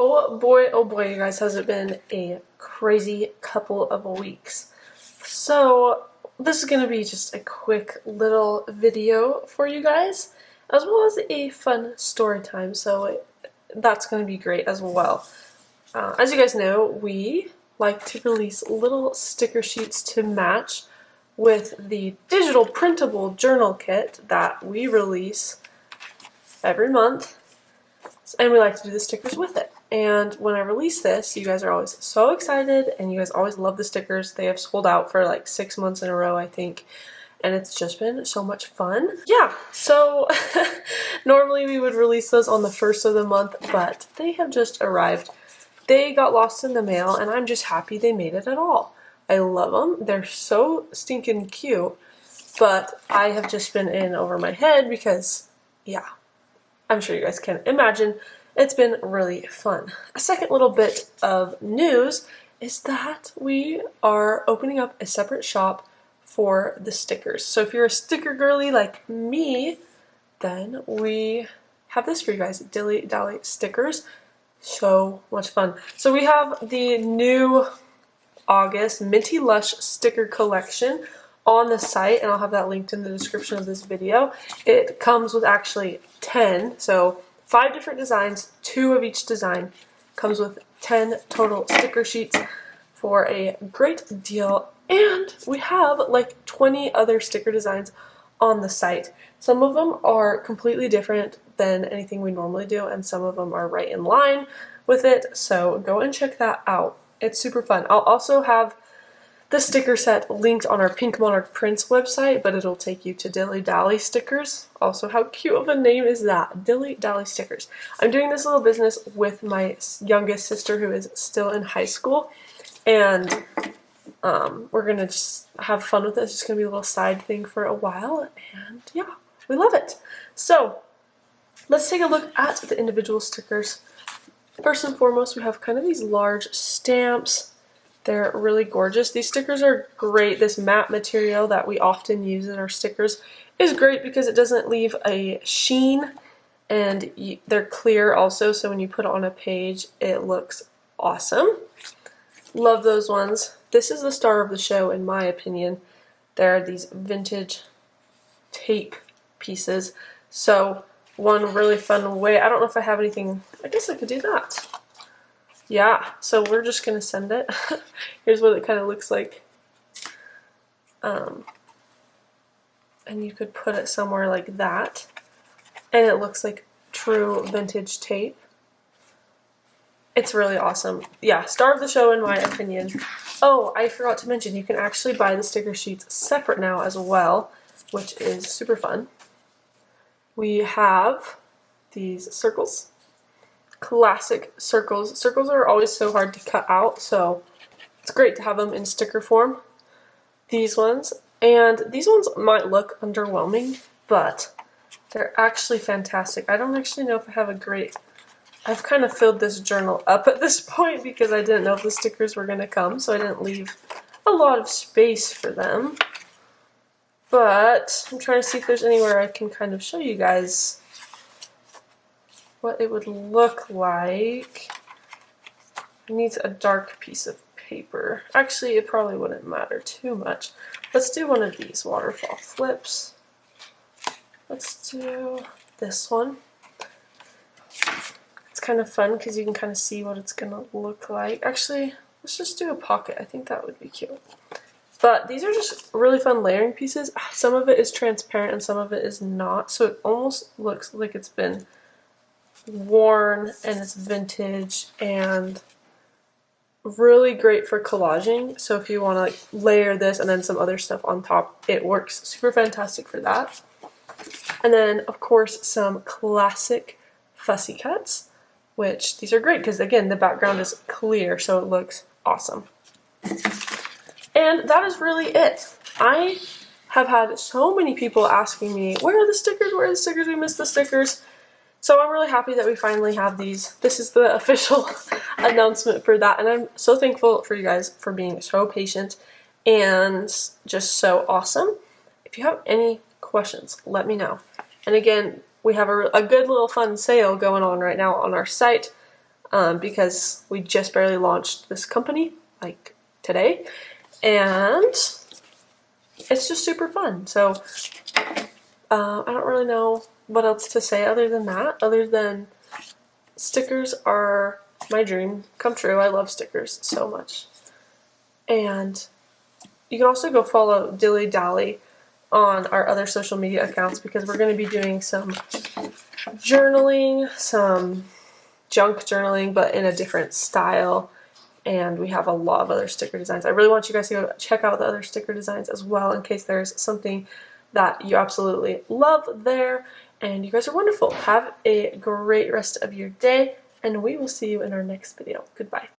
Oh boy, you guys, has it been a crazy couple of weeks. So this is going to be just a quick little video for you guys, as well as a fun story time, so that's going to be great as well. As you guys know, we like to release little sticker sheets to match with the digital printable journal kit that we release every month, and we like to do the stickers with it. And when I release this, you guys are always so excited, and you guys always love the stickers. They have sold out for like 6 months in a row, I think, and it's just been so much fun. Yeah, so normally we would release those on the first of the month, but they have just arrived. They got lost in the mail, and I'm just happy they made it at all. I love them. They're so stinking cute, but I have just been in over my head because, yeah, I'm sure you guys can imagine. It's been really fun. A second little bit of news is that we are opening up a separate shop for the stickers. So if you're a sticker girly like me, then we have this for you guys, Dilly Dally stickers. So much fun. So we have the new August Minty Lush sticker collection on the site, and I'll have that linked in the description of this video. It comes with actually 10, so 5 different designs, 2 of each design. Comes with 10 total sticker sheets for a great deal, and we have like 20 other sticker designs on the site. Some of them are completely different than anything we normally do, and some of them are right in line with it, so go and check that out. It's super fun. I'll also have the sticker set linked on our Pink Monarch Prints website, but it'll take you to Dilly Dally stickers. Also, how cute of a name is that? Dilly Dally stickers. I'm doing this little business with my youngest sister who is still in high school, and we're going to just have fun with it. It's just going to be a little side thing for a while, and yeah, we love it. So, let's take a look at the individual stickers. First and foremost, we have kind of these large stamps. They're really gorgeous. These stickers are great. This matte material that we often use in our stickers is great because it doesn't leave a sheen, and they're clear also, so when you put it on a page, it looks awesome. Love those ones. This is the star of the show, in my opinion. There are these vintage tape pieces. So one really fun way, I don't know if I have anything, I guess I could do that. Yeah, so we're just going to send it. Here's what it kind of looks like. And you could put it somewhere like that, and it looks like true vintage tape. It's really awesome. Yeah, star of the show in my opinion. Oh, I forgot to mention, you can actually buy the sticker sheets separate now as well, which is super fun. We have these circles. Classic circles. Circles are always so hard to cut out, so it's great to have them in sticker form. These ones, and these ones might look underwhelming, but they're actually fantastic. I don't actually know if I have a great... I've kind of filled this journal up at this point because I didn't know if the stickers were going to come, so I didn't leave a lot of space for them. But I'm trying to see if there's anywhere I can kind of show you guys what it would look like. It needs a dark piece of paper. Actually, it probably wouldn't matter too much. Let's do one of these waterfall flips. Let's do this one. It's kind of fun because you can kind of see what it's going to look like. Actually, let's just do a pocket. I think that would be cute. But these are just really fun layering pieces. Some of it is transparent and some of it is not, so it almost looks like it's been worn and it's vintage, and really great for collaging. So if you want to like layer this and then some other stuff on top, it works super fantastic for that. And then of course some classic fussy cuts, which these are great because again the background is clear, so it looks awesome. And that is really it. I have had so many people asking me, where are the stickers? Where are the stickers? We missed the stickers. So I'm really happy that we finally have these. This is the official announcement for that, and I'm so thankful for you guys for being so patient and just so awesome. If you have any questions, let me know. And again, we have a good little fun sale going on right now on our site because we just barely launched this company like today, and it's just super fun. So I don't really know what else to say other than that, other than stickers are my dream come true. I love stickers so much. And you can also go follow Dilly on our other social media accounts, because we're going to be doing some journaling, some junk journaling, but in a different style. And we have a lot of other sticker designs. I really want you guys to go check out the other sticker designs as well, in case there's something that you absolutely love there. And you guys are wonderful. Have a great rest of your day, and we will see you in our next video. Goodbye.